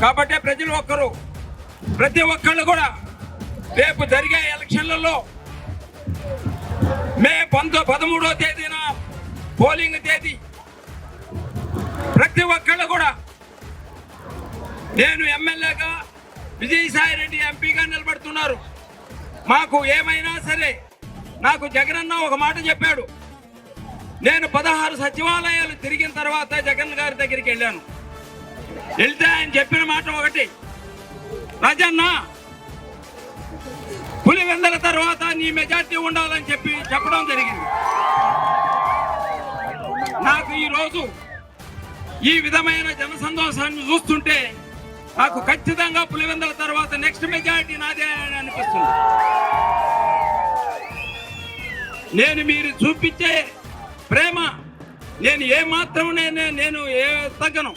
కాబట్టి ప్రతి ఒక్కళ్ళు కూడా రేపు జరిగే ఎలక్షన్లలో మే 13వ తేదీన పోలింగ్ తేదీ ప్రతి ఒక్కళ్ళు కూడా నేను ఎమ్మెల్యేగా విజయసాయిరెడ్డి ఎంపీగా నిలబడుతున్నారు. మాకు ఏమైనా సరే నాకు జగనన్న ఒక మాట చెప్పాడు. నేను 16 సచివాలయాలు తిరిగిన తర్వాత జగన్ గారి దగ్గరికి వెళ్ళాను. వెళ్తే ఆయన చెప్పిన మాట ఒకటి, రాజన్న పులివెందుల తర్వాత నీ మెజార్టీ ఉండాలని చెప్పడం జరిగింది. నాకు ఈరోజు ఈ విధమైన జనసంతోషాన్ని చూస్తుంటే నాకు ఖచ్చితంగా పులివెందుల తర్వాత నెక్స్ట్ మెజారిటీ నాదే అని అనిపిస్తుంది. నేను మీరు చూపించే ప్రేమ నేను ఏ మాత్రం నేను తగ్గను.